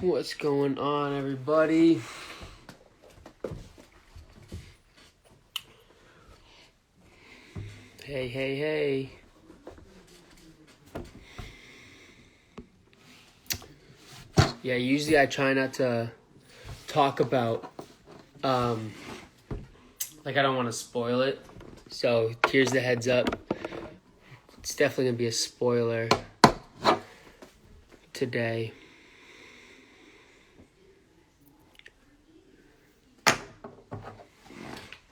What's going on, everybody? Hey. Yeah, usually I try not to talk about, I don't want to spoil it. So here's the heads up. It's definitely going to be a spoiler today.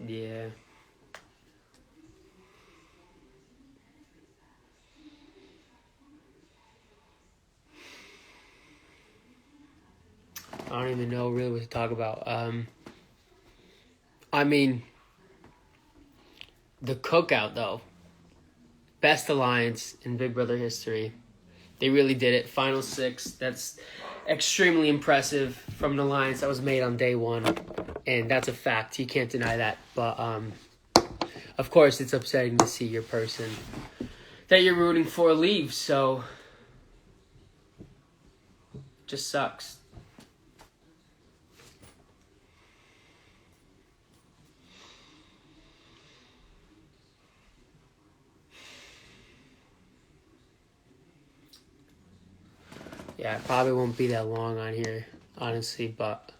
Yeah. I don't even know really what to talk about. The cookout, though. Best alliance in Big Brother history. They really did it. Final 6. That's extremely impressive from an alliance that was made on day 1. And that's a fact. You can't deny that. But, of course, it's upsetting to see your person that you're rooting for leave. So, just sucks. Yeah, it probably won't be that long on here, honestly, but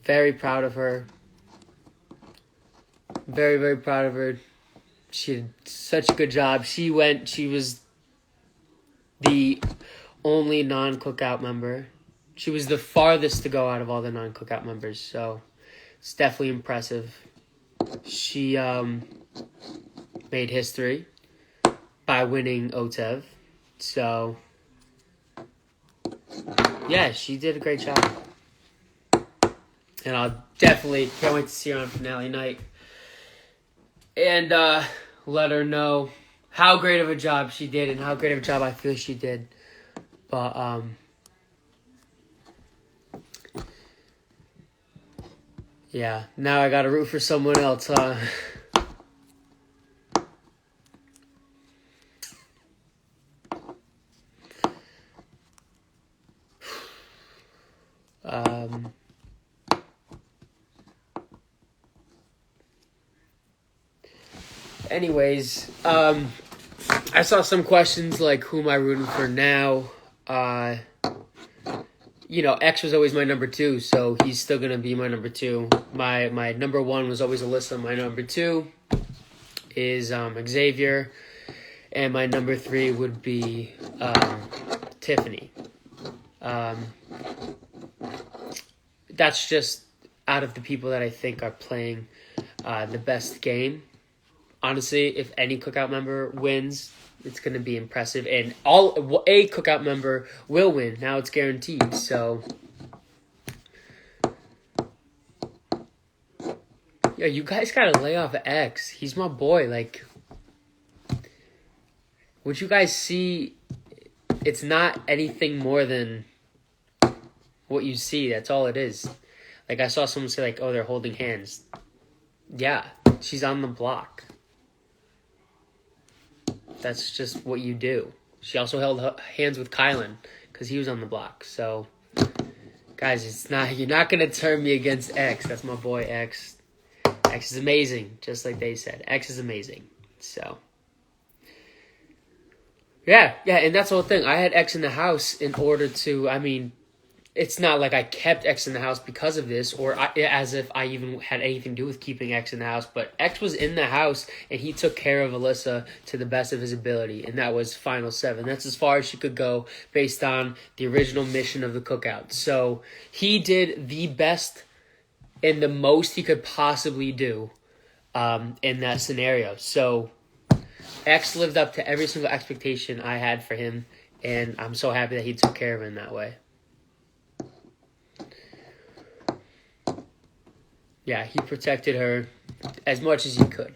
very proud of her. Very, very proud of her. She did such a good job. She was the only non-cookout member. She was the farthest to go out of all the non-cookout members, so it's definitely impressive. She made history by winning OTEV, so yeah, she did a great job. And I'll definitely can't wait to see her on finale night. And let her know how great of a job she did and how great of a job I feel she did. But, yeah, now I gotta root for someone else, huh? Anyways, I saw some questions like, who am I rooting for now? X was always my number 2, so he's still going to be my number 2. My number 1 was always Alyssa. My number 2 is Xavier. And my number 3 would be Tiffany. That's just out of the people that I think are playing the best game. Honestly, if any cookout member wins, it's going to be impressive. And a cookout member will win. Now it's guaranteed. So, yeah, you guys got to lay off X. He's my boy. Like, what you guys see, it's not anything more than what you see. That's all it is. Like, I saw someone say, like, oh, they're holding hands. Yeah, she's on the block. That's just what you do. She also held hands with Kylan because he was on the block. So, guys, you're not going to turn me against X. That's my boy X. X is amazing, just like they said. X is amazing. So, yeah, and that's the whole thing. I had X in the house in order to, it's not like I kept X in the house because of this, or as if I even had anything to do with keeping X in the house. But X was in the house, and he took care of Alyssa to the best of his ability, and that was Final 7. That's as far as she could go based on the original mission of the cookout. So he did the best and the most he could possibly do in that scenario. So X lived up to every single expectation I had for him, and I'm so happy that he took care of it in that way. Yeah, he protected her as much as he could.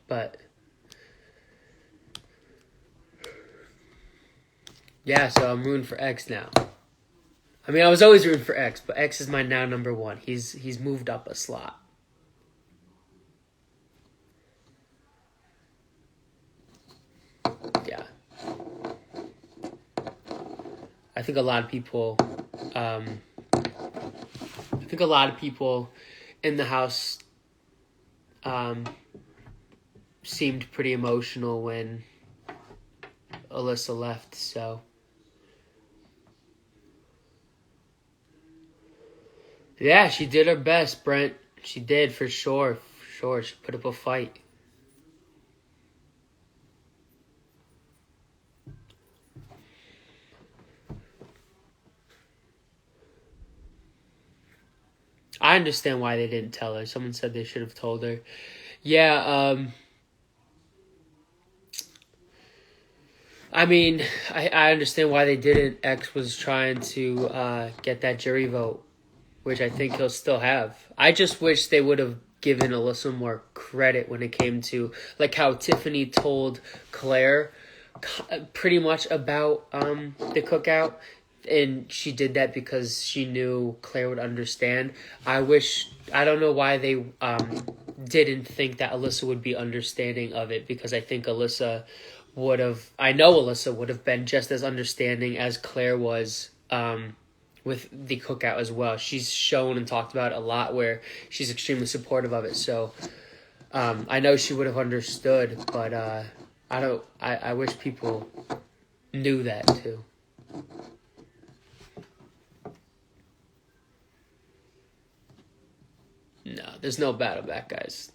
But, yeah, so I'm rooting for X now. I was always rooting for X, but X is my now number 1. He's moved up a slot. I think a lot of people, in the house, seemed pretty emotional when Alyssa left. So, yeah, she did her best, Brent. She did, for sure. For sure, she put up a fight. I understand why they didn't tell her. Someone said they should have told her. Yeah, I mean, I understand why they didn't. X was trying to get that jury vote, which I think he'll still have. I just wish they would have given Alyssa more credit when it came to, like, how Tiffany told Claire pretty much about the cookout, and she did that because she knew Claire would understand. I don't know why they didn't think that Alyssa would be understanding of it, because I think Alyssa would have been just as understanding as Claire was with the cookout as well. She's shown and talked about it a lot where she's extremely supportive of it. So I know she would have understood, but I wish people knew that too. No, there's no battle back, guys.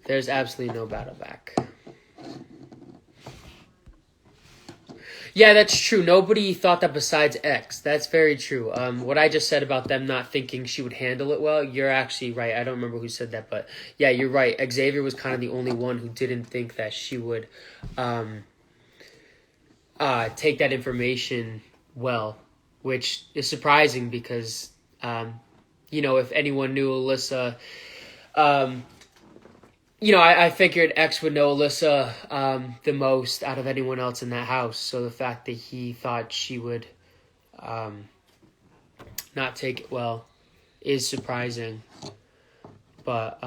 There's absolutely no battle back. Yeah, that's true. Nobody thought that besides X. That's very true. What I just said about them not thinking she would handle it well, you're actually right. I don't remember who said that, but yeah, you're right. Xavier was kind of the only one who didn't think that she would take that information well, which is surprising because, if anyone knew Alyssa, I figured X would know Alyssa the most out of anyone else in that house. So the fact that he thought she would not take it well is surprising. But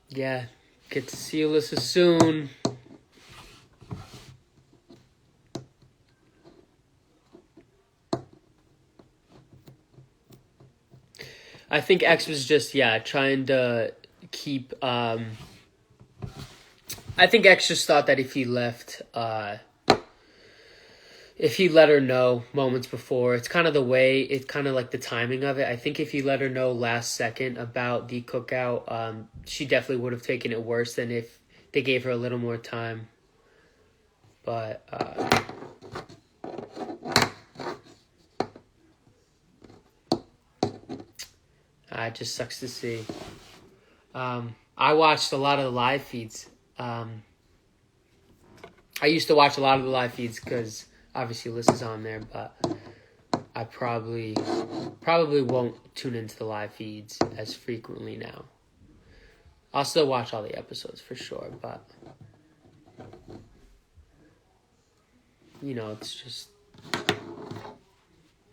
yeah. Get to see Alyssa soon. I think X was just, trying to keep... I think X just thought that if he left... if he let her know moments before, it's kind of like the timing of it. I think if he let her know last second about the cookout, she definitely would have taken it worse than if they gave her a little more time. But it just sucks to see. I watched a lot of the live feeds. I used to watch a lot of the live feeds because obviously Alyssa's on there, but I probably won't tune into the live feeds as frequently now. I'll still watch all the episodes for sure, but it's just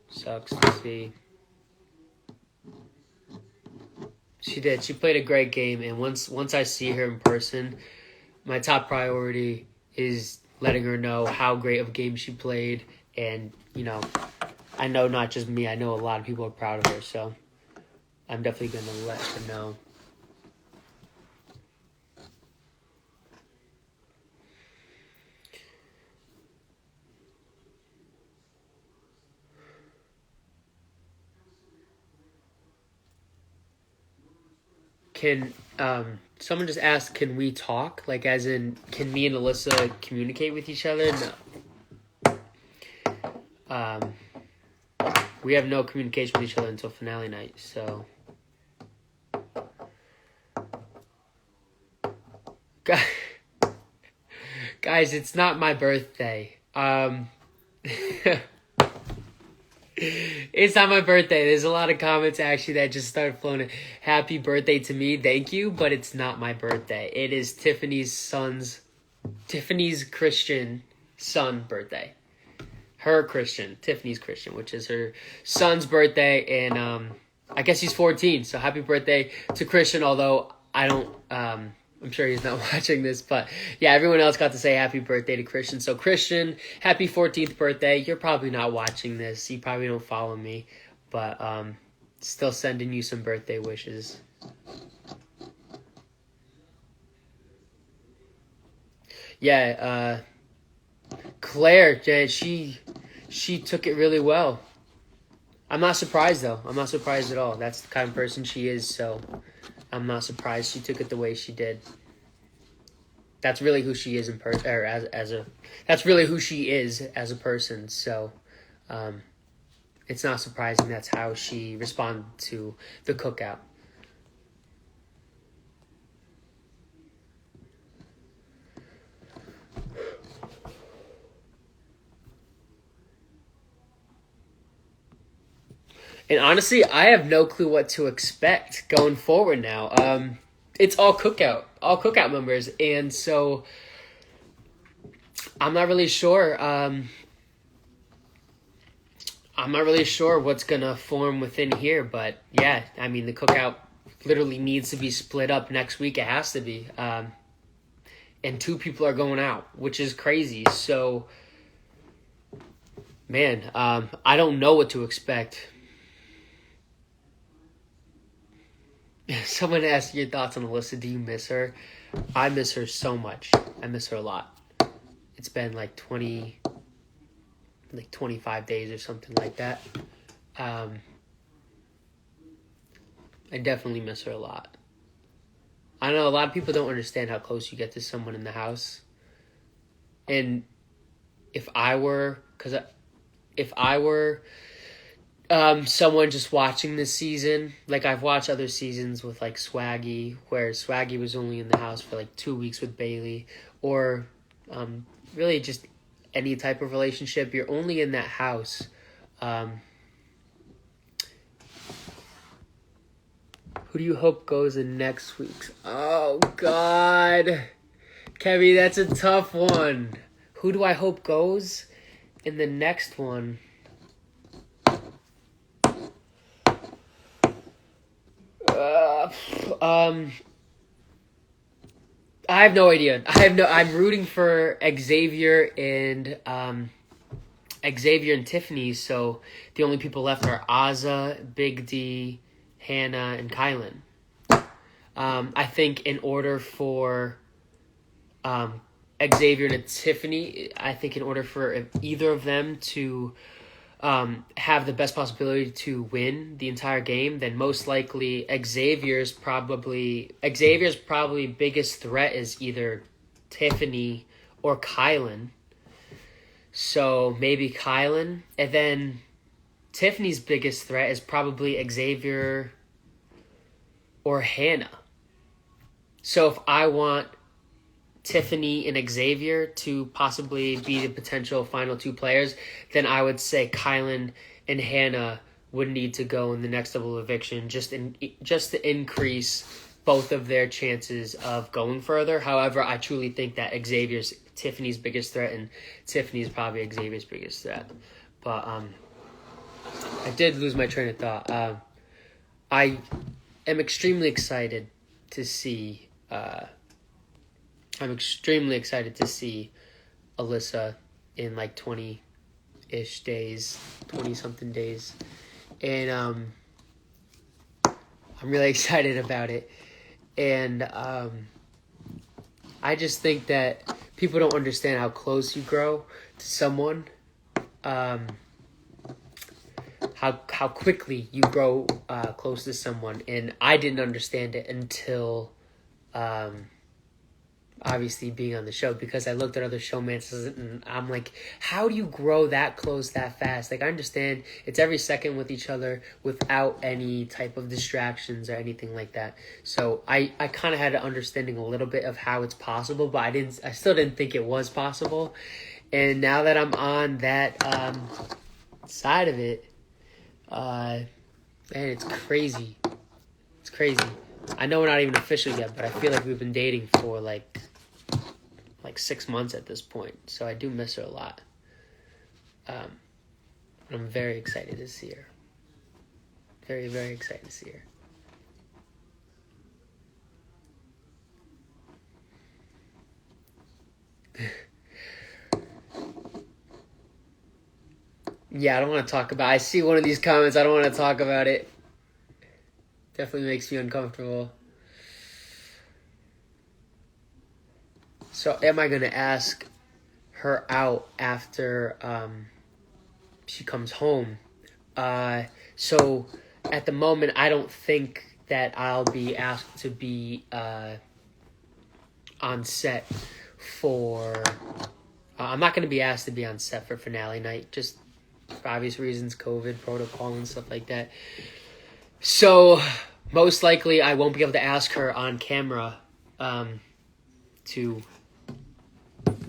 sucks to see. She did. She played a great game, and once I see her in person, my top priority is letting her know how great of a game she played. And, I know not just me, I know a lot of people are proud of her, so I'm definitely going to let her know. Can someone just ask, can we talk? Like, as in, can me and Alyssa communicate with each other? No. We have no communication with each other until finale night, so. Guys, it's not my birthday. It's not my birthday. There's a lot of comments actually that just started flowing in. Happy birthday to me. Thank you, but it's not my birthday. It is Tiffany's Christian son birthday. her Christian, Tiffany's Christian, which is her son's birthday, and I guess he's 14. So happy birthday to Christian. Although I don't, I'm sure he's not watching this, but yeah, everyone else got to say happy birthday to Christian. So Christian, happy 14th birthday. You're probably not watching this. You probably don't follow me, but still sending you some birthday wishes. Yeah, Claire, she took it really well. I'm not surprised though. I'm not surprised at all. That's the kind of person she is, so I'm not surprised she took it the way she did. That's really who she is in person, or that's really who she is as a person. So, it's not surprising that's how she responded to the cookout. And honestly, I have no clue what to expect going forward now. It's all cookout members, and so I'm not really sure. I'm not really sure what's gonna form within here, but yeah, I mean the cookout literally needs to be split up next week. It has to be, and 2 people are going out, which is crazy. So, man, I don't know what to expect. Someone asked your thoughts on Alyssa. Do you miss her? I miss her so much. I miss her a lot. It's been like 25 days or something like that. I definitely miss her a lot. I know a lot of people don't understand how close you get to someone in the house. And if I were someone just watching this season, like I've watched other seasons with like Swaggy, where Swaggy was only in the house for like 2 weeks with Bailey, or really just any type of relationship, you're only in that house. Who do you hope goes in next week's? Oh God, Kevin, that's a tough one. Who do I hope goes in the next one? I have no idea. I'm rooting for Xavier and Tiffany. So the only people left are Azza, Big D, Hannah, and Kylan. I think in order for Xavier and Tiffany, I think in order for either of them to have the best possibility to win the entire game, then most likely Xavier's probably biggest threat is either Tiffany or Kylan. So maybe Kylan, and then Tiffany's biggest threat is probably Xavier or Hannah. So if I want Tiffany and Xavier to possibly be the potential final 2 players, then I would say Kylan and Hannah would need to go in the next double eviction just to increase both of their chances of going further. However, I truly think that Xavier's Tiffany's biggest threat, and Tiffany's probably Xavier's biggest threat. But I did lose my train of thought. I am extremely excited to see. I'm extremely excited to see Alyssa in like 20-ish days, 20-something days. And I'm really excited about it. And I just think that people don't understand how close you grow to someone. How quickly you grow close to someone. And I didn't understand it until... obviously being on the show, because I looked at other showmances and I'm like, how do you grow that close that fast? Like, I understand it's every second with each other without any type of distractions or anything like that. So I kind of had an understanding a little bit of how it's possible, but I still didn't think it was possible. And now that I'm on that side of it, man, it's crazy. It's crazy. I know we're not even official yet, but I feel like we've been dating for like 6 months at this point. So I do miss her a lot. I'm very excited to see her. Very, very excited to see her. Yeah, I don't want to talk about it. I see one of these comments. I don't want to talk about it. Definitely makes me uncomfortable. So am I going to ask her out after she comes home? So at the moment, I don't think that I'll be asked to be on set for... I'm not going to be asked to be on set for finale night, just for obvious reasons, COVID protocol and stuff like that. So most likely I won't be able to ask her on camera to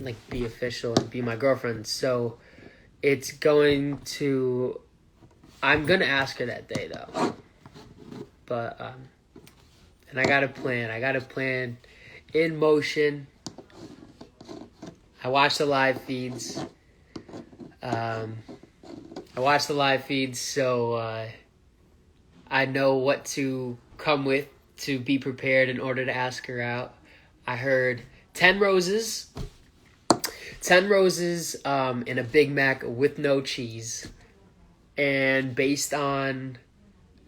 like be official and be my girlfriend. So it's going to... I'm going to ask her that day though. But and I got a plan in motion. I watch the live feeds. So I know what to come with to be prepared in order to ask her out. I heard 10 roses. 10 roses and a Big Mac with no cheese. And based on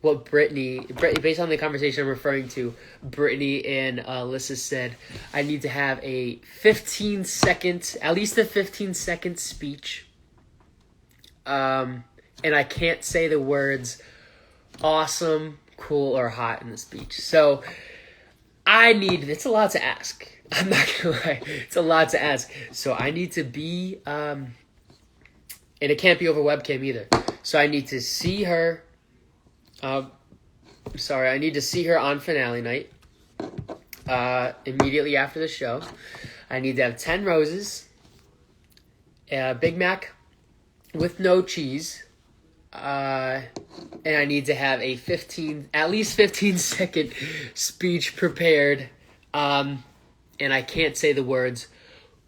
what based on the conversation I'm referring to, Brittany and Alyssa said, I need to have at least a 15-second speech. And I can't say the words awesome, cool, or hot in the speech. So it's a lot to ask. I'm not gonna lie, it's a lot to ask. So I need to be, and it can't be over webcam either. So I need to see her, I need to see her on finale night, immediately after the show. I need to have 10 roses, a Big Mac with no cheese, and I need to have at least 15-second speech prepared, and I can't say the words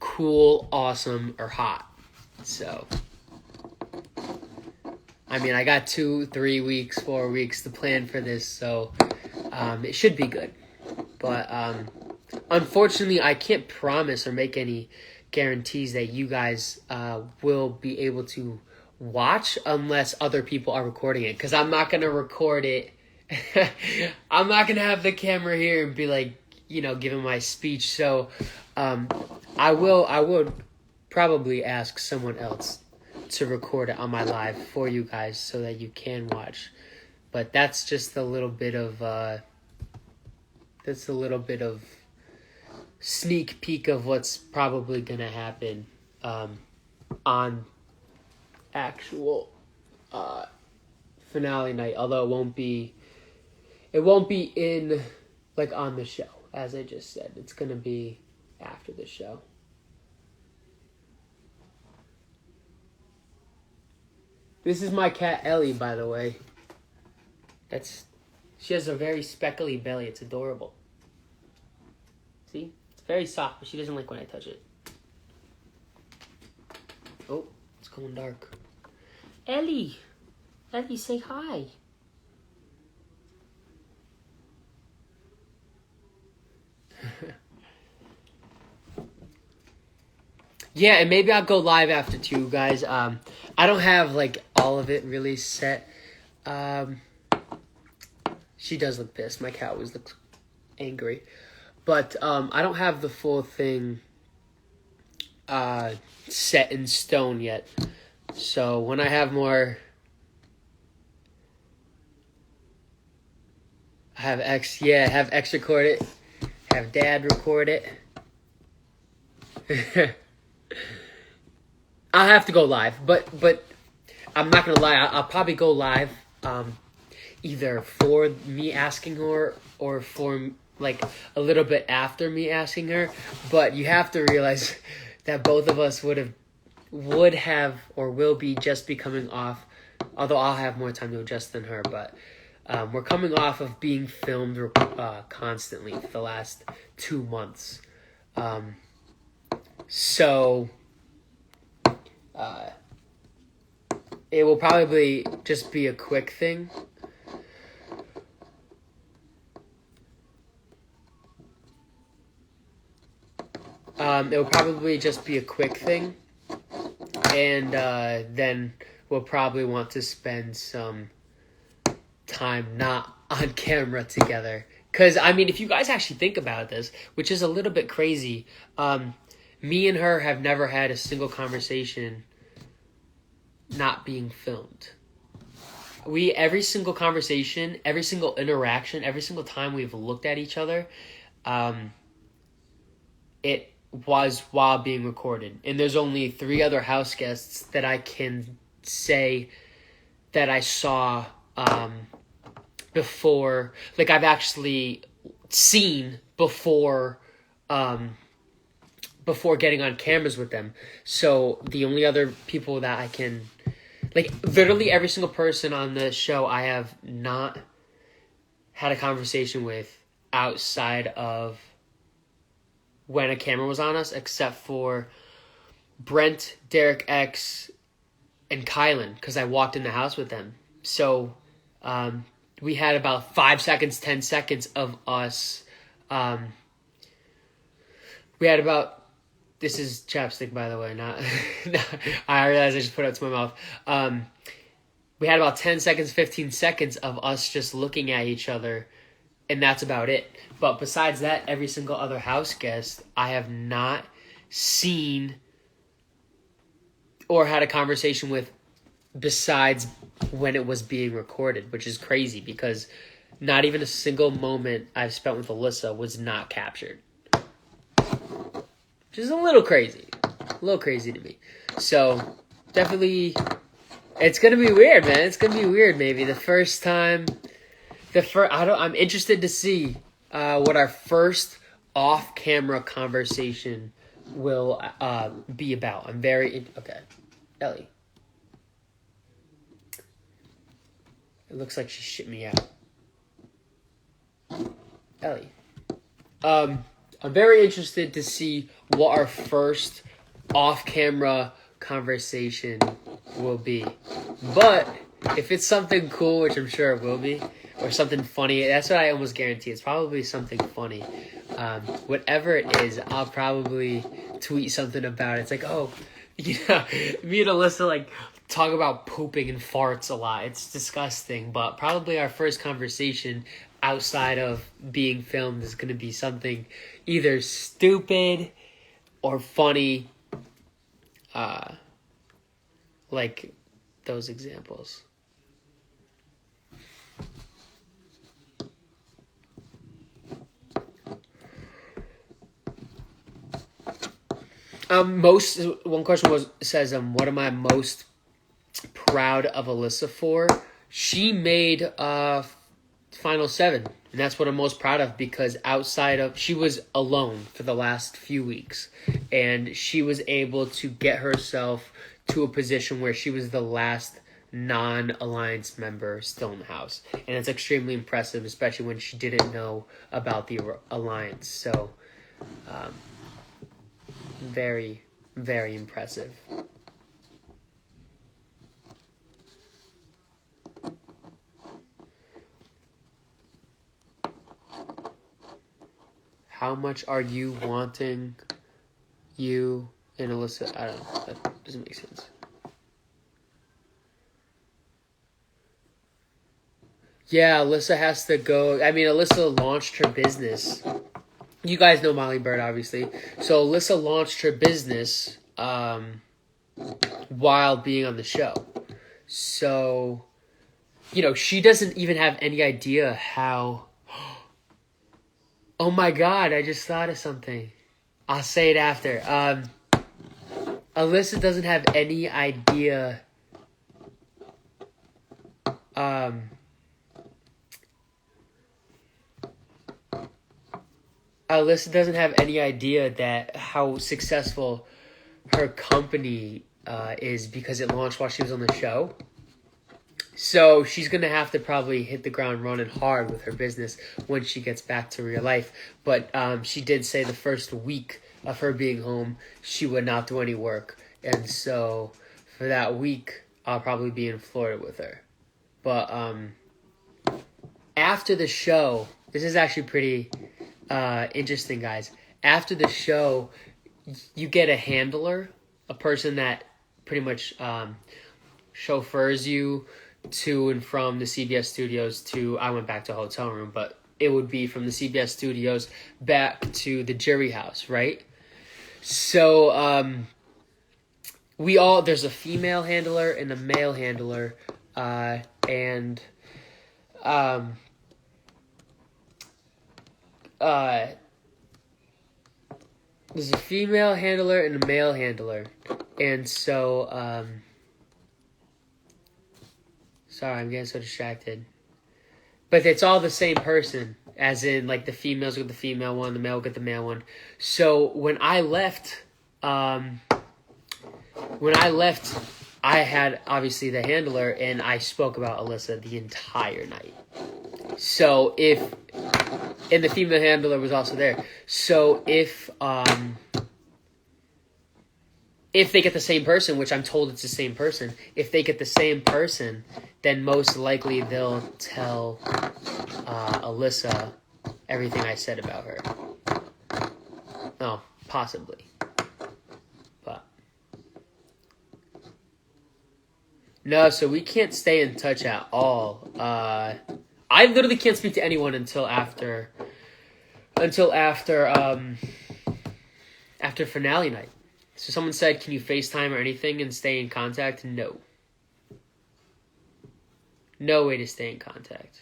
cool, awesome, or hot. So, I mean, I got 2, 3 weeks, 4 weeks to plan for this, so it should be good. But unfortunately, I can't promise or make any guarantees that you guys will be able to watch unless other people are recording it, because I'm not going to record it. I'm not going to have the camera here and be like, giving my speech. So I would probably ask someone else to record it on my live for you guys so that you can watch. But that's just a little bit of sneak peek of what's probably gonna happen on actual finale night. Although it won't be in like on the show, as I just said. It's gonna be after the show. This is my cat Ellie, by the way. She has a very speckly belly. It's adorable. See? It's very soft, but she doesn't like when I touch it. Oh, it's going dark. Ellie! Ellie, say hi. Yeah, and maybe I'll go live after too, guys. I don't have like all of it really set. She does look pissed. My cat always looks angry. But I don't have the full thing set in stone yet. So when I have more... have X record it. Have Dad record it. I'll have to go live, but I'm not gonna lie. I'll probably go live, either for me asking her or for like a little bit after me asking her. But you have to realize that both of us would have or will be just be coming off. Although I'll have more time to adjust than her, but we're coming off of being filmed constantly for the last 2 months. So it will probably just be a quick thing. It will probably just be a quick thing. And then we'll probably want to spend some time not on camera together. Because, I mean, if you guys actually think about this, which is a little bit crazy, me and her have never had a single conversation not being filmed. Every single conversation, every single interaction, every single time we've looked at each other, it was while being recorded. And there's only 3 other house guests that I can say that I saw before, like I've actually seen before getting on cameras with them. So the only other people that I can, like literally every single person on the show I have not had a conversation with outside of when a camera was on us, except for Brent, Derek X, and Kylan, because I walked in the house with them. So we had about 5 seconds, 10 seconds of us. We had about, this is chapstick, by the way, not I realized I just put it to my mouth. We had about 10 seconds, 15 seconds of us just looking at each other, and that's about it. But besides that, every single other house guest I have not seen or had a conversation with besides when it was being recorded, which is crazy because not even a single moment I've spent with Alyssa was not captured. Which is a little crazy. A little crazy to me. So, definitely, it's going to be weird, man. It's going to be weird, maybe. The first time, I'm interested to see what our first off-camera conversation will be about. I'm very, okay. Ellie. It looks like she shit me out. Ellie. I'm very interested to see what our first off-camera conversation will be. But if it's something cool, which I'm sure it will be, or something funny, that's what I almost guarantee. It's probably something funny. Whatever it is, I'll probably tweet something about it. It's like, oh, me and Alyssa, like, talk about pooping and farts a lot. It's disgusting, but probably our first conversation outside of being filmed is going to be something either stupid or funny, like those examples. One question says, what am I most proud of Alyssa for? She made Final 7, and that's what I'm most proud of, because she was alone for the last few weeks, and she was able to get herself to a position where she was the last non-alliance member still in the house, and it's extremely impressive, especially when she didn't know about the alliance. So very, very impressive. How much are you wanting you and Alyssa? I don't know. That doesn't make sense. Yeah, Alyssa has to go. I mean, Alyssa launched her business. You guys know Molly Bird, obviously. So Alyssa launched her business while being on the show. So, she doesn't even have any idea how... Oh my God, I just thought of something. I'll say it after. Alyssa doesn't have any idea. Alyssa doesn't have any idea that how successful her company is because it launched while she was on the show. So she's going to have to probably hit the ground running hard with her business when she gets back to real life. But she did say the first week of her being home, she would not do any work. And so for that week, I'll probably be in Florida with her. But after the show, this is actually pretty interesting, guys. After the show, you get a handler, a person that pretty much chauffeurs you to and from the CBS studios to, I went back to a hotel room, but it would be from the CBS studios back to the jury house, right? So there's a female handler and a male handler, and there's a female handler and a male handler, and so sorry, I'm getting so distracted. But it's all the same person, as in, like, the females get the female one, the male get the male one. So when I left, I had, obviously, the handler, and I spoke about Alyssa the entire night. So and the female handler was also there. So if they get the same person, which I'm told it's the same person, if they get the same person, then most likely they'll tell Alyssa everything I said about her. Oh, possibly. But no, so we can't stay in touch at all. I literally can't speak to anyone until after finale night. So someone said, can you FaceTime or anything and stay in contact? No. No way to stay in contact.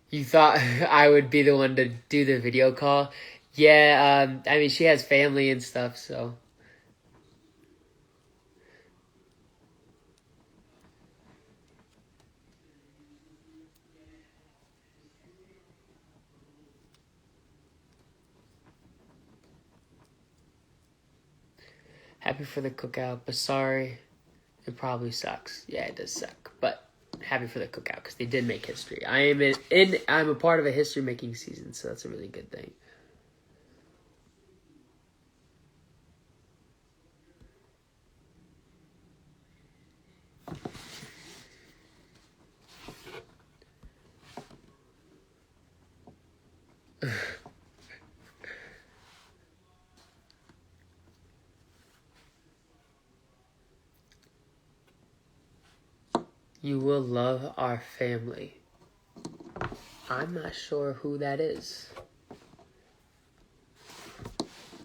You thought I would be the one to do the video call? Yeah, I mean, she has family and stuff, so. Happy for the cookout, but sorry, it probably sucks. Yeah, it does suck, but happy for the cookout because they did make history. I'm a part of a history making season, so that's a really good thing. You will love our family. I'm not sure who that is.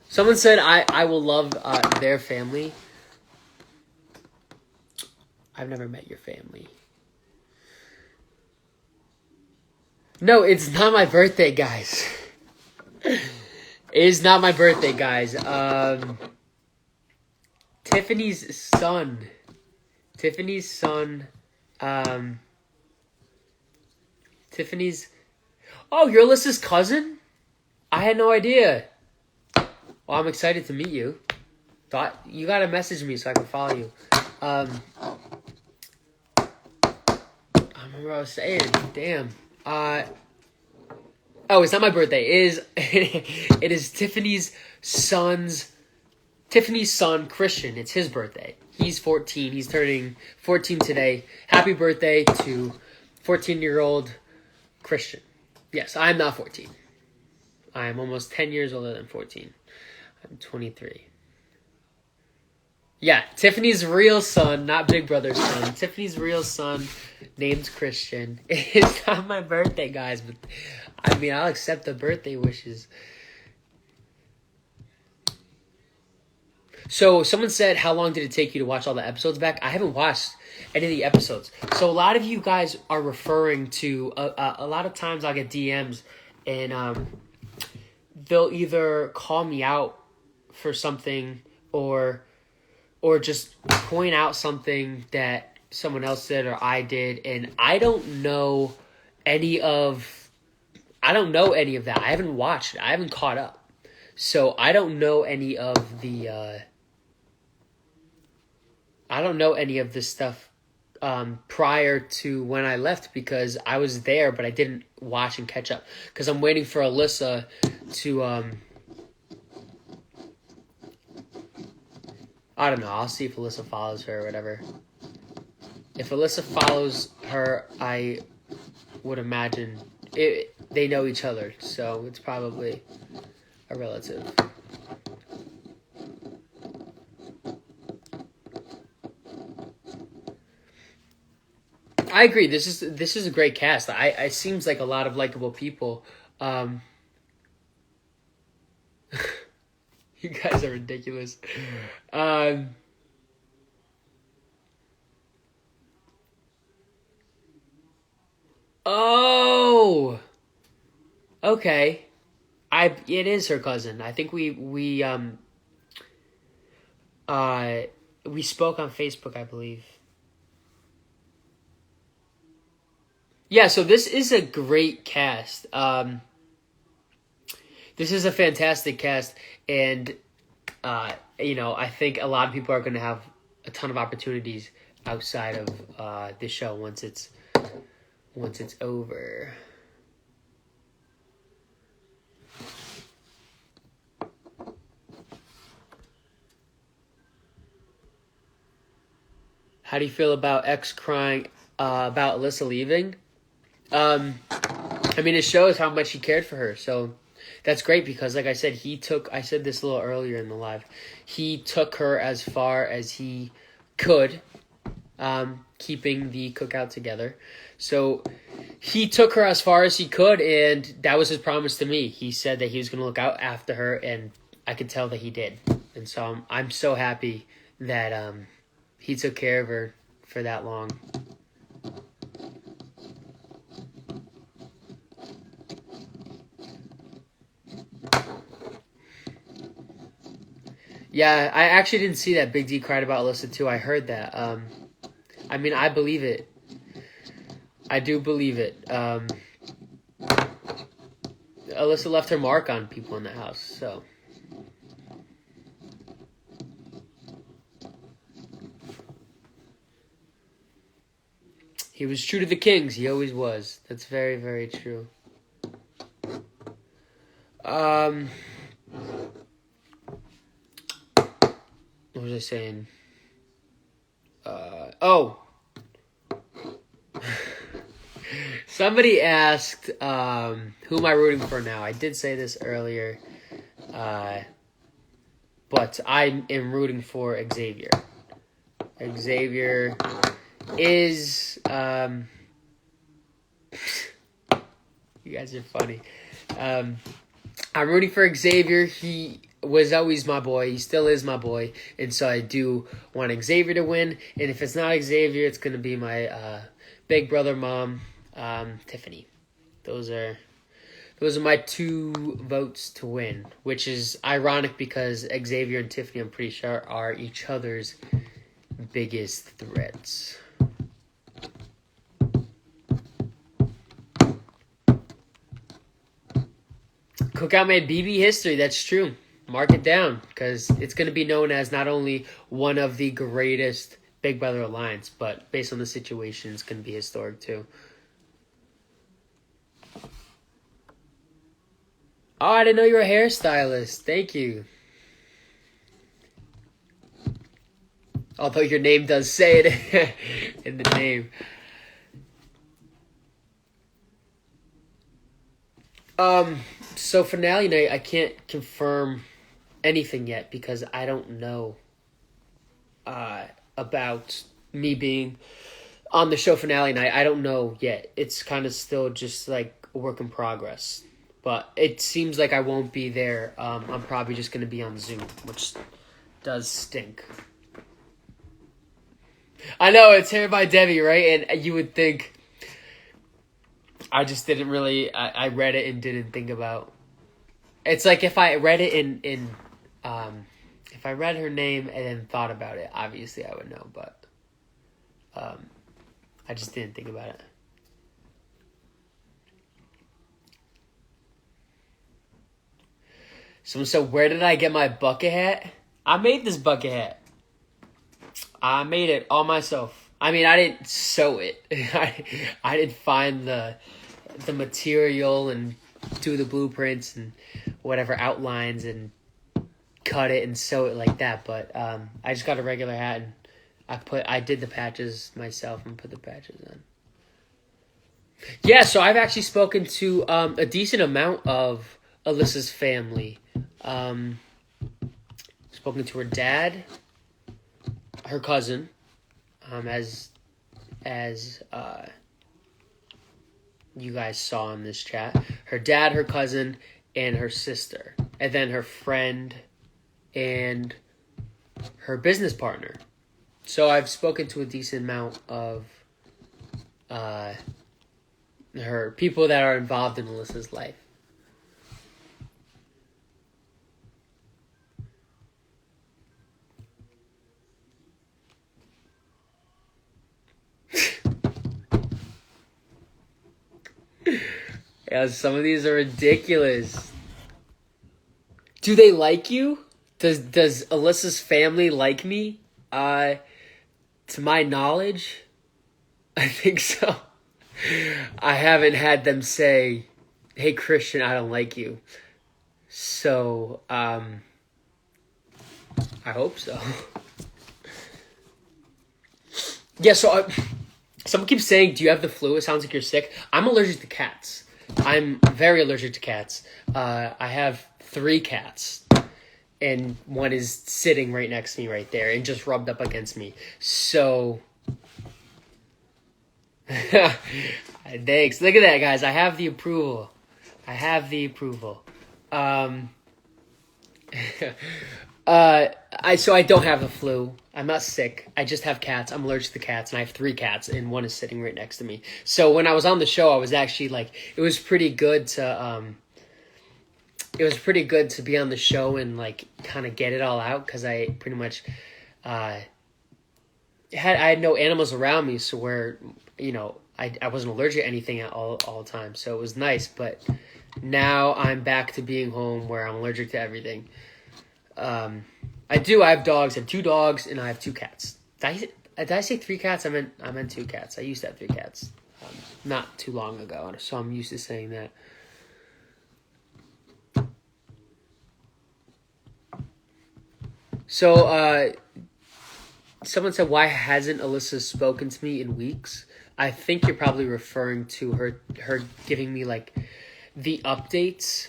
Someone said I will love their family. I've never met your family. No, it's not my birthday, guys. It is not my birthday, guys. Tiffany's son. Oh, you're Alyssa's cousin? I had no idea. Well, I'm excited to meet you. Thought you gotta message me so I can follow you. I remember what I was saying. Damn. Oh, it's not my birthday. It is Tiffany's son, Christian. It's his birthday. He's 14. He's turning 14 today. Happy birthday to 14-year-old Christian. Yes, I'm not 14. I am almost 10 years older than 14. I'm 23. Yeah, Tiffany's real son, not Big Brother's son. Tiffany's real son, named Christian. It's not my birthday, guys, but I mean, I'll accept the birthday wishes. So someone said, how long did it take you to watch all the episodes back? I haven't watched any of the episodes. So a lot of you guys are referring to, a lot of times I'll get DMs and they'll either call me out for something or just point out something that someone else did or I did. And I don't know any of that. I haven't watched it. I haven't caught up. So I don't know any of the stuff prior to when I left because I was there, but I didn't watch and catch up because I'm waiting for Alyssa to. I don't know. I'll see if Alyssa follows her or whatever. If Alyssa follows her, I would imagine they know each other, so it's probably a relative. I agree. This is a great cast. It seems like a lot of likable people. You guys are ridiculous. Oh, okay. It is her cousin. I think we spoke on Facebook, I believe. Yeah, so this is a great cast. This is a fantastic cast, and I think a lot of people are going to have a ton of opportunities outside of this show once it's over. How do you feel about X crying about Alyssa leaving? I mean, it shows how much he cared for her. So that's great because, like I said, I said this a little earlier in the live, he took her as far as he could, keeping the cookout together. So he took her as far as he could, and that was his promise to me. He said that he was going to look out after her, and I could tell that he did. And so I'm so happy that he took care of her for that long. Yeah, I actually didn't see that Big D cried about Alyssa too. I heard that. I mean, I believe it. I do believe it. Alyssa left her mark on people in the house, so. He was true to the Kings. He always was. That's very, very true. What was I saying? Somebody asked, who am I rooting for now? I did say this earlier, but I am rooting for Xavier. Xavier is, you guys are funny. I'm rooting for Xavier. He was always my boy. He still is my boy. And so I do want Xavier to win. And if it's not Xavier, it's going to be my big brother mom, Tiffany. Those are my 2 votes to win, which is ironic because Xavier and Tiffany, I'm pretty sure, are each other's biggest threats. Cookout made BB history. That's true. Mark it down because it's going to be known as not only one of the greatest Big Brother alliance, but based on the situation, it's going to be historic too. Oh, I didn't know you were a hairstylist. Thank you. Although your name does say it in the name. So finale night, I can't confirm anything yet because I don't know about me being on the show finale night. I don't know yet. It's kind of still just like a work in progress. But it seems like I won't be there. I'm probably just going to be on Zoom, which does stink. I know, it's Hair by Debbie, right? And you would think... I just didn't really... I read it and didn't think about... It's like if I read it in if I read her name and then thought about it, obviously I would know, but I just didn't think about it. Someone said, where did I get my bucket hat? I made this bucket hat. I made it all myself. I mean, I didn't sew it. I didn't find the material and do the blueprints and whatever outlines and cut it and sew it like that. But I just got a regular hat and I did the patches myself and put the patches on. Yeah, so I've actually spoken to a decent amount of Alyssa's family. Spoken to her dad, her cousin, as you guys saw in this chat. Her dad, her cousin, and her sister. And then her friend and her business partner. So I've spoken to a decent amount of her people that are involved in Alyssa's life. Yeah, some of these are ridiculous. Do they like you? Does Alyssa's family like me? To my knowledge, I think so. I haven't had them say, "Hey Christian, I don't like you." So, I hope so. Yeah, so someone keeps saying, "Do you have the flu? It sounds like you're sick." I'm allergic to cats. I'm very allergic to cats. I have 3 cats, and one is sitting right next to me right there and just rubbed up against me. So, thanks. Look at that, guys. I have the approval. So I don't have the flu. I'm not sick. I just have cats. I'm allergic to cats, and I have 3 cats, and one is sitting right next to me. So when I was on the show, I was actually like, it was pretty good to be on the show and like kind of get it all out, because I pretty much I had no animals around me, so where I wasn't allergic to anything all the time, so it was nice. But now I'm back to being home where I'm allergic to everything. I have dogs. I have 2 dogs and I have 2 cats. Did I say 3 cats? I meant 2 cats. I used to have 3 cats not too long ago, so I'm used to saying that. So someone said, "Why hasn't Alyssa spoken to me in weeks?" I think you're probably referring to her giving me like the updates.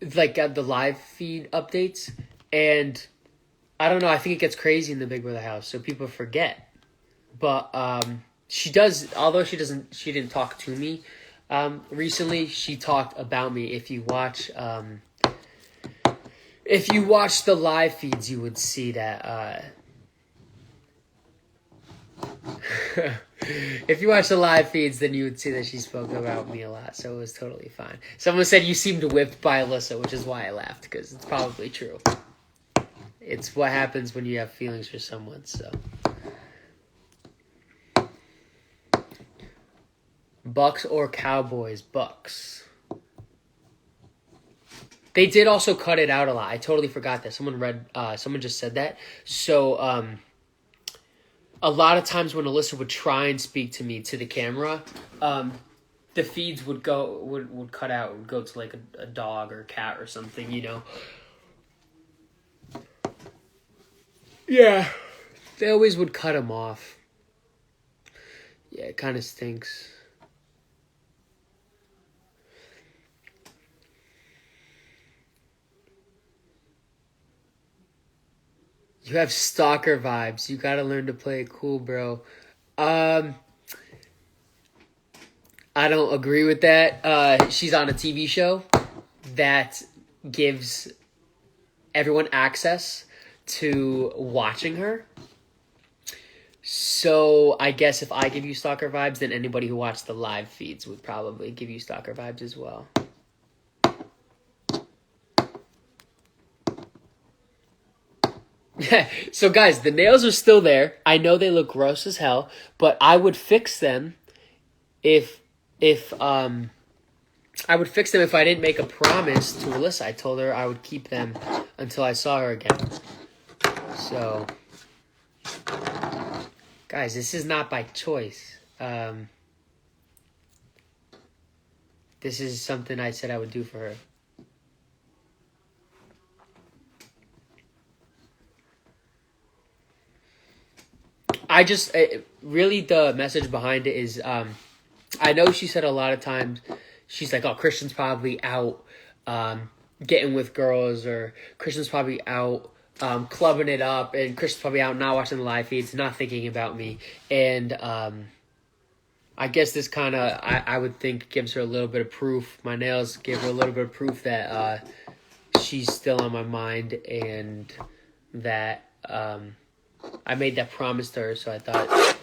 The live feed updates, and I don't know, I think it gets crazy in the Big Brother house, so people forget. But she does, although she didn't talk to me recently, she talked about me. If you watch the live feeds, you would see that if you watch the live feeds, then you would see that she spoke about me a lot, so it was totally fine. Someone said you seemed whipped by Alyssa, which is why I laughed, because it's probably true. It's what happens when you have feelings for someone, so. Bucks or Cowboys? Bucks. They did also cut it out a lot. I totally forgot that. Someone just said that. So, a lot of times when Alyssa would try and speak to me to the camera, the feeds would cut out, would go to like a dog or a cat or something, Yeah, they always would cut them off. Yeah, it kind of stinks. You have stalker vibes. You gotta learn to play it cool, bro. I don't agree with that. She's on a TV show that gives everyone access to watching her. So I guess if I give you stalker vibes, then anybody who watched the live feeds would probably give you stalker vibes as well. So guys, the nails are still there. I know they look gross as hell, but I would fix them if I didn't make a promise to Alyssa. I told her I would keep them until I saw her again. So Guys, this is not by choice. This is something I said I would do for her. Really the message behind it is, I know she said a lot of times, she's like, oh, Christian's probably out getting with girls, or Christian's probably out clubbing it up, and Christian's probably out not watching the live feeds, not thinking about me. And I guess this kind of, I would think, gives her a little bit of proof. My nails gave her a little bit of proof that she's still on my mind, and that I made that promise to her, so I thought...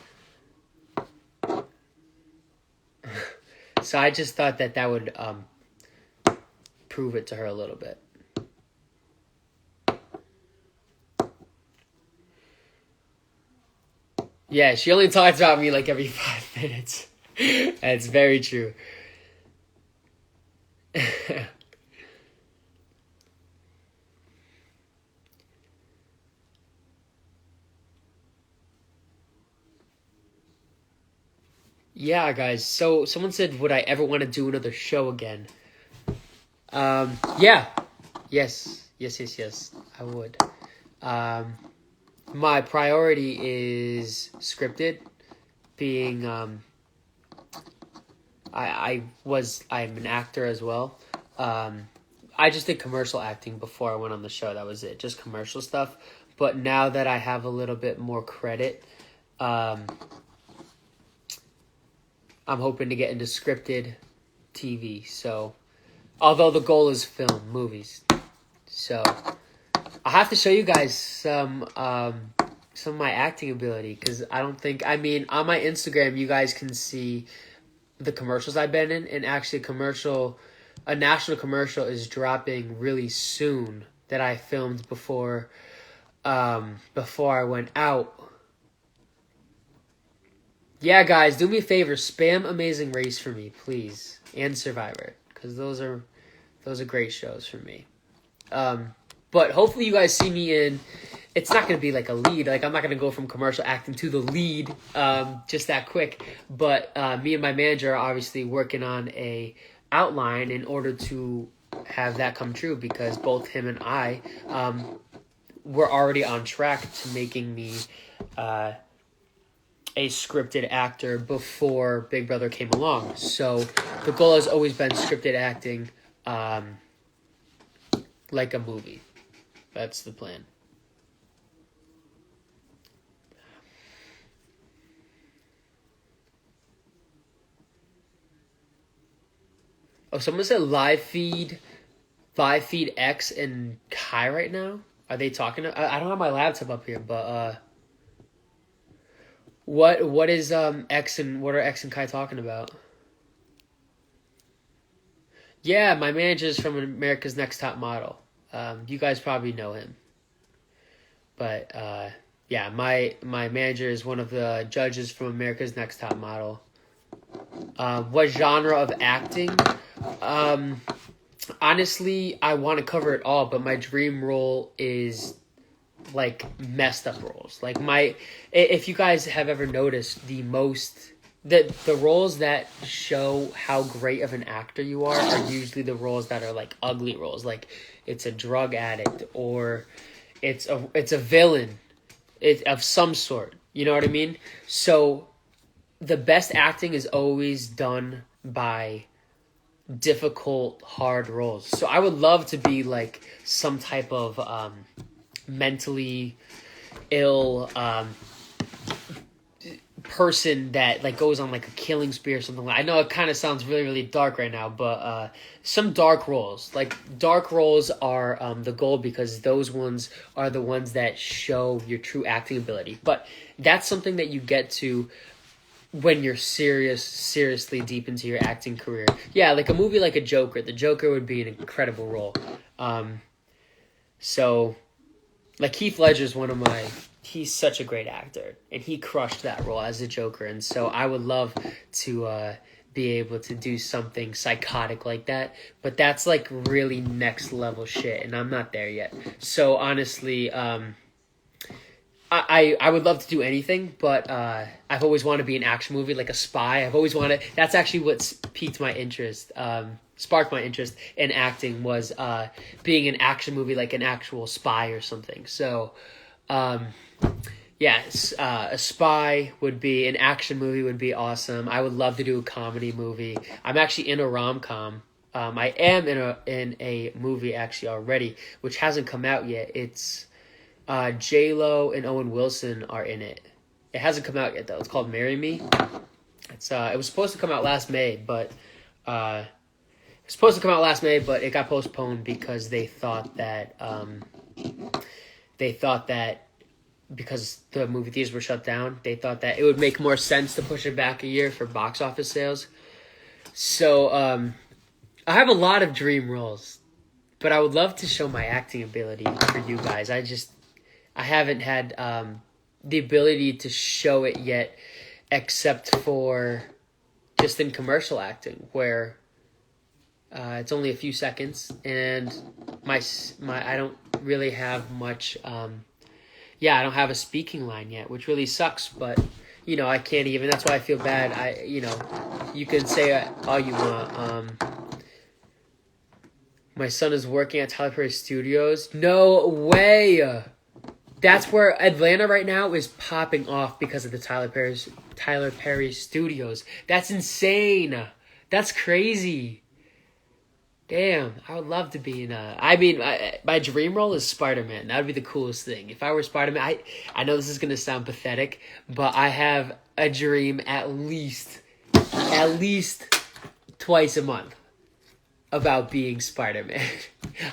So I just thought that would prove it to her a little bit. Yeah, she only talks about me like every 5 minutes. That's very true. Yeah, guys. So someone said, would I ever want to do another show again? Yeah. Yes. I would. My priority is scripted, being I'm an actor as well. I just did commercial acting before I went on the show. That was it, just commercial stuff. But now that I have a little bit more credit, I'm hoping to get into scripted TV. So, although the goal is film, movies. So, I'll have to show you guys some of my acting ability, because I don't think, I mean, on my Instagram, you guys can see the commercials I've been in, and actually a national commercial is dropping really soon that I filmed before I went out. Yeah, guys, do me a favor, spam Amazing Race for me, please, and Survivor, because those are great shows for me. But hopefully you guys see me in. It's not going to be like a lead. Like, I'm not going to go from commercial acting to the lead just that quick. But me and my manager are obviously working on a outline in order to have that come true, because both him and I were already on track to making me a scripted actor before Big Brother came along. So the goal has always been scripted acting like a movie. That's the plan. Oh, someone said live feed X and Kai right now. Are they talking? I don't have my laptop up here, but what is X and what are X and Kai talking about? Yeah, my manager is from America's Next Top Model. You guys probably know him, but yeah, my manager is one of the judges from America's Next Top Model. What genre of acting? Honestly, I want to cover it all, but my dream role is like messed up roles. Like if you guys have ever noticed, the roles that show how great of an actor you are usually the roles that are like ugly roles. Like it's a drug addict, or it's a villain of some sort. You know what I mean? So the best acting is always done by difficult, hard roles. So I would love to be like some type of mentally ill person that like goes on like a killing spree or something. I know it kind of sounds really, really dark right now, but some dark roles. Like dark roles are the goal, because those ones are the ones that show your true acting ability. But that's something that you get to when you're seriously deep into your acting career. Yeah, like a movie like a Joker. The Joker would be an incredible role. So, like Heath Ledger's he's such a great actor, and he crushed that role as the Joker. And so I would love to be able to do something psychotic like that. But that's like really next level shit, and I'm not there yet. So honestly, I would love to do anything, but I've always wanted to be an action movie, like a spy. I've always wanted. That's actually what piqued my interest, sparked my interest in acting was being an action movie, like an actual spy or something. So, yes, a spy would be an action movie would be awesome. I would love to do a comedy movie. I'm actually in a rom-com. I am in a movie actually already, which hasn't come out yet. It's J-Lo and Owen Wilson are in it. It hasn't come out yet though. It's called Marry Me. It was supposed to come out last May, but it got postponed because they thought that because the movie theaters were shut down, they thought that it would make more sense to push it back a year for box office sales. So I have a lot of dream roles, but I would love to show my acting ability for you guys. I haven't had the ability to show it yet, except for just in commercial acting, where it's only a few seconds, and my I don't really have much. I don't have a speaking line yet, which really sucks. But I can't even. That's why I feel bad. You can say all you want. My son is working at Tyler Perry Studios. No way. That's where Atlanta right now is popping off because of the Tyler Perry Studios. That's insane. That's crazy. Damn, I would love to be in my dream role is Spider-Man. That would be the coolest thing. If I were Spider-Man, I know this is going to sound pathetic, but I have a dream at least twice a month about being Spider-Man.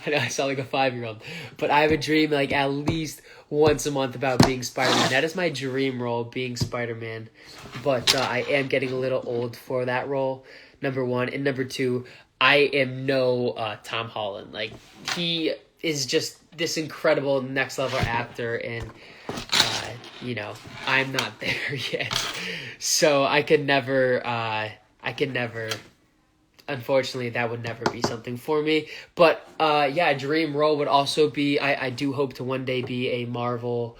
I know I sound like a 5-year-old, but I have a dream like at least once a month about being Spider-Man. That is my dream role, being Spider-Man. But I am getting a little old for that role, number one. And number two, I am no Tom Holland. Like, he is just this incredible next level actor, and I'm not there yet. So I could never. Unfortunately, that would never be something for me. But a dream role would also be. I do hope to one day be a Marvel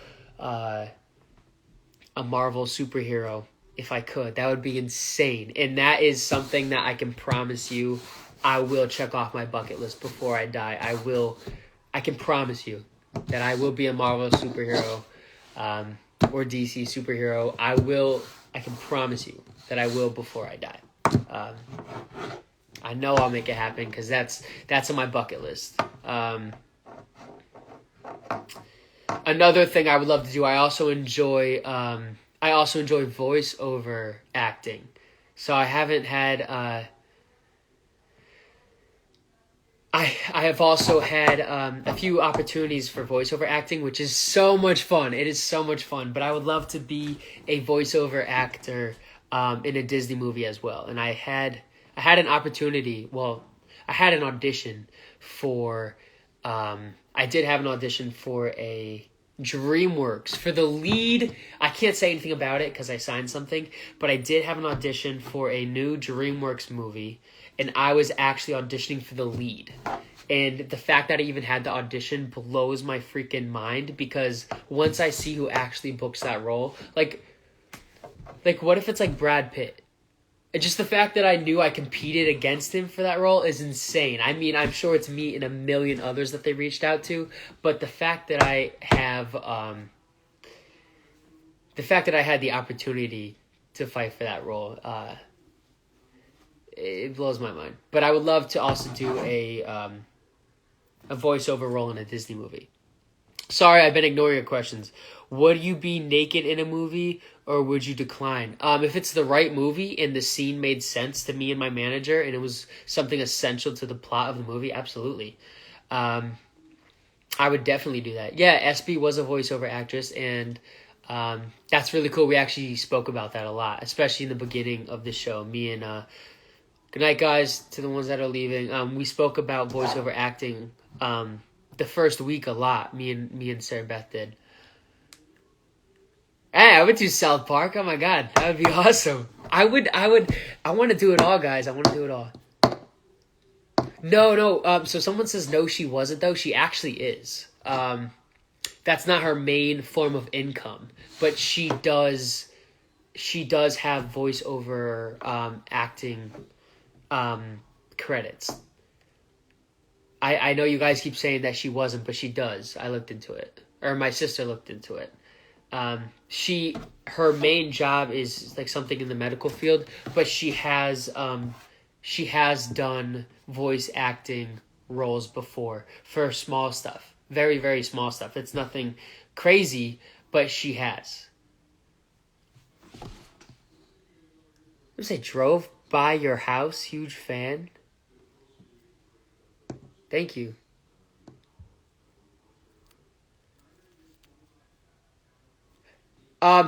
superhero. If I could, that would be insane, and that is something that I can promise you. I will check off my bucket list before I die. I can promise you that I will be a Marvel superhero or DC superhero. I can promise you that I will before I die. I know I'll make it happen because that's on my bucket list. Another thing I would love to do, I also enjoy voiceover acting. So I haven't had... I have also had a few opportunities for voiceover acting, which is so much fun. It is so much fun. But I would love to be a voiceover actor in a Disney movie as well. And I had an opportunity. Well, I had an audition for. I did have an audition for a DreamWorks for the lead. I can't say anything about it because I signed something. But I did have an audition for a new DreamWorks movie. And I was actually auditioning for the lead. And the fact that I even had the audition blows my freaking mind, because once I see who actually books that role, like what if it's like Brad Pitt? And just the fact that I knew I competed against him for that role is insane. I mean, I'm sure it's me and a million others that they reached out to, but the fact that I have had the opportunity to fight for that role, it blows my mind. But I would love to also do a voiceover role in a Disney movie. Sorry, I've been ignoring your questions. Would you be naked in a movie, or would you decline? If it's the right movie and the scene made sense to me and my manager, and it was something essential to the plot of the movie, absolutely. I would definitely do that. Yeah, SB was a voiceover actress, and that's really cool. We actually spoke about that a lot, especially in the beginning of the show. Me and... Good night, guys, to the ones that are leaving. We spoke about voiceover acting the first week a lot. Me and Sarah Beth did. Hey, I went to South Park. Oh my god, that would be awesome. I want to do it all, guys. I want to do it all. No. So someone says no, she wasn't though. She actually is. that's not her main form of income, but she does have voiceover acting credits. I know you guys keep saying that she wasn't, but she does. I looked into it, or my sister looked into it. Her main job is like something in the medical field, but she has done voice acting roles before for small stuff, very very small stuff. It's nothing crazy, but she has. I say drove by your house, huge fan. Thank you.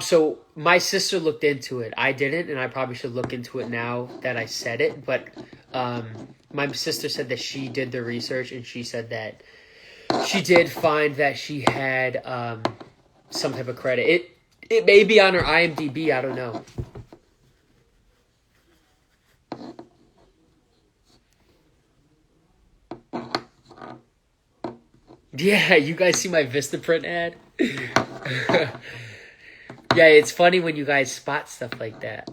So my sister looked into it. I didn't, and I probably should look into it now that I said it. But um, my sister said that she did the research, and she said that she did find that she had some type of credit. It may be on her IMDb. I don't know. Yeah, you guys see my Vistaprint ad? Yeah, it's funny when you guys spot stuff like that.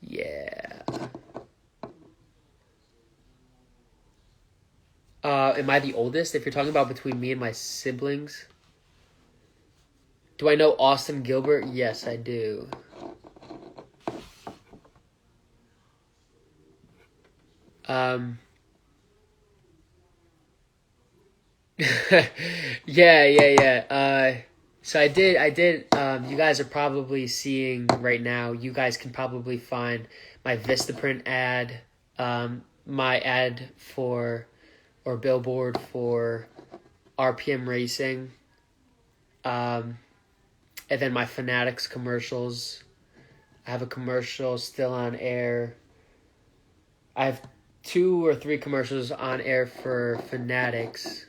Yeah. Am I the oldest? If you're talking about between me and my siblings. Do I know Austin Gilbert? Yes, I do. Um, yeah. So I did. You guys are probably seeing right now. You guys can probably find my Vistaprint ad, my ad for, or billboard for RPM Racing, and then my Fanatics commercials. I have a commercial still on air. I have 2 or 3 commercials on air for Fanatics.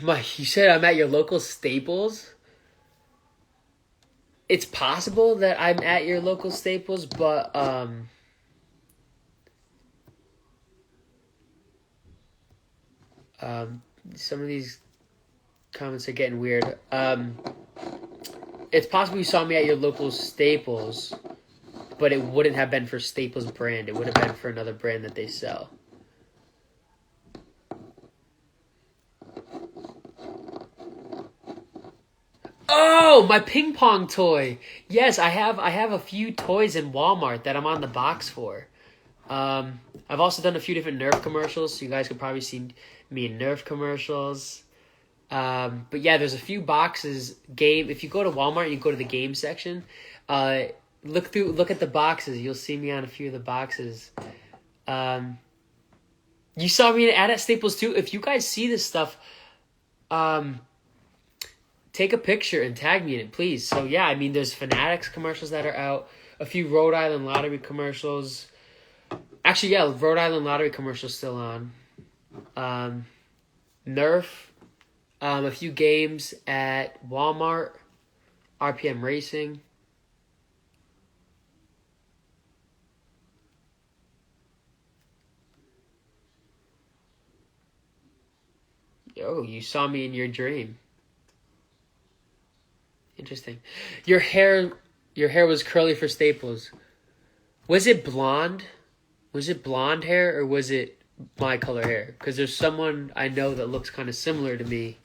You said I'm at your local Staples? It's possible that I'm at your local Staples, but some of these comments are getting weird. It's possible you saw me at your local Staples, but it wouldn't have been for Staples brand. It would have been for another brand that they sell. Oh, my ping pong toy. Yes, I have a few toys in Walmart that I'm on the box for. I've also done a few different Nerf commercials, so you guys could probably see me in Nerf commercials. But yeah, there's a few boxes. If you go to Walmart and you go to the game section, look at the boxes. You'll see me on a few of the boxes. You saw me at Staples too. If you guys see this stuff, take a picture and tag me in it, please. So yeah, I mean, there's Fanatics commercials that are out, a few Rhode Island Lottery commercials. Actually, yeah, Rhode Island Lottery commercials still on. Nerf, a few games at Walmart, RPM Racing. Yo, you saw me in your dream. Interesting. Your hair was curly for Staples. Was it blonde? Was it blonde hair or was it my color hair? Because there's someone I know that looks kind of similar to me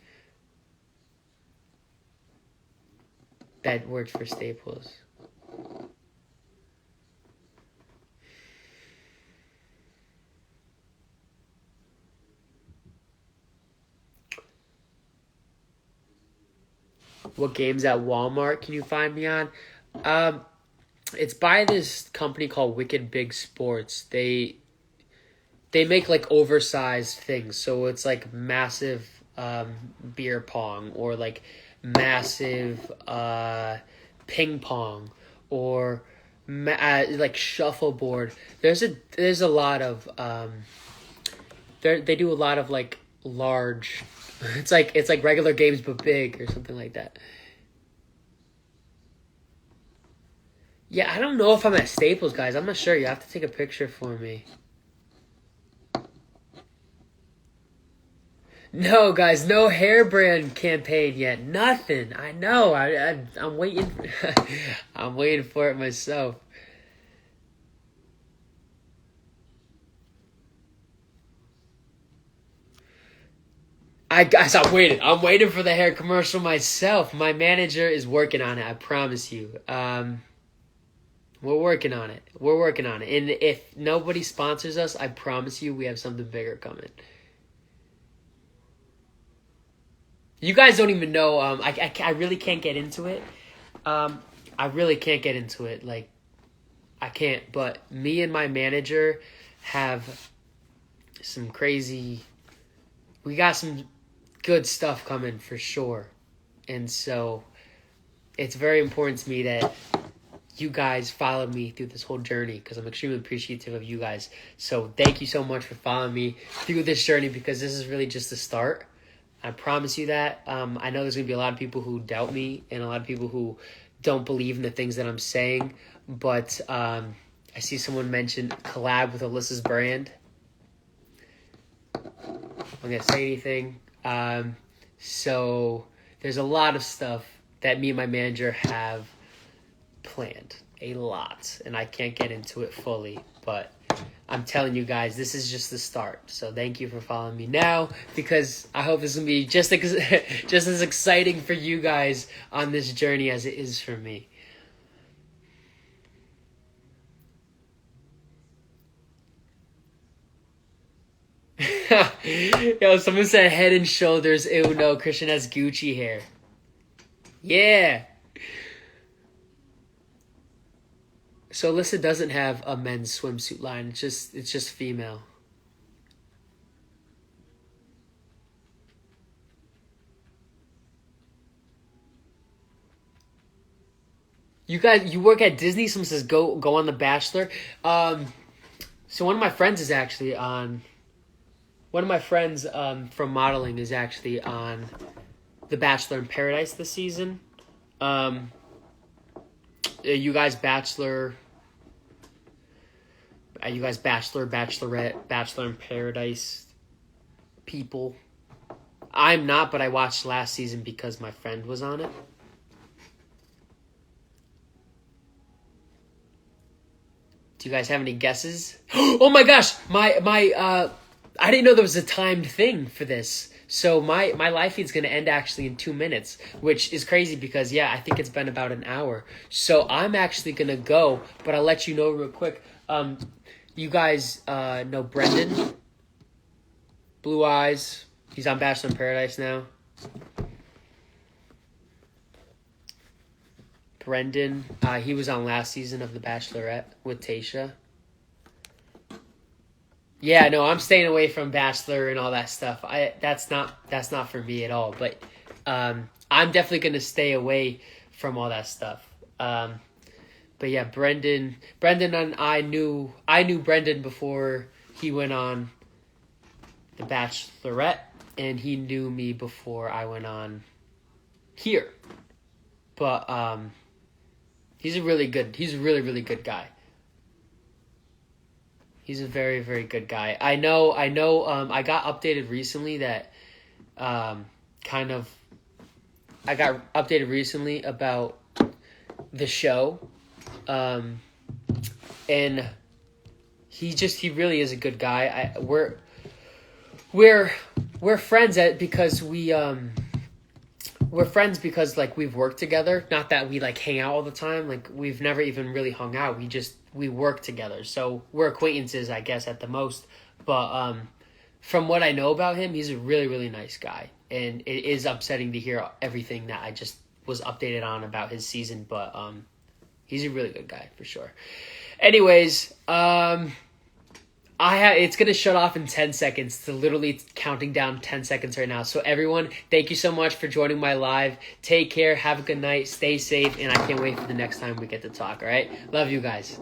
that worked for Staples. What games at Walmart can you find me on? It's by this company called Wicked Big Sports. They make like oversized things, so it's like massive beer pong or like massive ping pong or like shuffleboard. There's a lot of they do a lot of like large. It's like regular games but big or something like that. Yeah, I don't know if I'm at Staples, guys. I'm not sure. You have to take a picture for me. No, guys, no hair brand campaign yet. Nothing. I know. I'm waiting. I'm waiting for it myself. Guys, I'm waiting. I'm waiting for the hair commercial myself. My manager is working on it. I promise you. We're working on it. We're working on it. And if nobody sponsors us, I promise you, we have something bigger coming. You guys don't even know. I really can't get into it. I really can't get into it. Like, I can't. But me and my manager have some crazy. We got some good stuff coming for sure. And so it's very important to me that you guys followed me through this whole journey because I'm extremely appreciative of you guys. So thank you so much for following me through this journey because this is really just the start. I promise you that. I know there's going to be a lot of people who doubt me and a lot of people who don't believe in the things that I'm saying. But I see someone mention collab with Alyssa's brand. I'm going to say anything. So there's a lot of stuff that me and my manager have planned. A lot. And I can't get into it fully. But I'm telling you guys, this is just the start. So thank you for following me now because I hope this will be just as exciting for you guys on this journey as it is for me. Yo, someone said Head and Shoulders. Ew, no, Christian has Gucci hair. Yeah. So Alyssa doesn't have a men's swimsuit line. It's just female. You work at Disney? Someone says go on The Bachelor. So one of my friends is actually on. One of my friends from modeling is actually on The Bachelor in Paradise this season. You guys Bachelor, Bachelorette, Bachelor in Paradise people. I'm not, but I watched last season because my friend was on it. Do you guys have any guesses? Oh my gosh, I didn't know there was a timed thing for this. So my live feed's going to end actually in 2 minutes, which is crazy because, yeah, I think it's been about an hour. So I'm actually going to go, but I'll let you know real quick. You guys know Brendan? Blue eyes. He's on Bachelor in Paradise now. Brendan. He was on last season of The Bachelorette with Tayshia. Yeah, no, I'm staying away from Bachelor and all that stuff. That's not for me at all. But I'm definitely gonna stay away from all that stuff. But yeah, Brendan and I knew Brendan before he went on The Bachelorette, and he knew me before I went on here. But he's a really really good guy. He's a very, very good guy. I know. I got updated recently that, I got updated recently about the show, and he really is a good guy. We're friends because we're friends because like we've worked together. Not that we like hang out all the time. Like we've never even really hung out. We work together. So we're acquaintances, I guess, at the most. But from what I know about him, he's a really, really nice guy. And it is upsetting to hear everything that I just was updated on about his season. But he's a really good guy for sure. Anyways, it's going to shut off in 10 seconds. It's literally counting down 10 seconds right now. So everyone, thank you so much for joining my live. Take care. Have a good night. Stay safe. And I can't wait for the next time we get to talk. All right. Love you guys.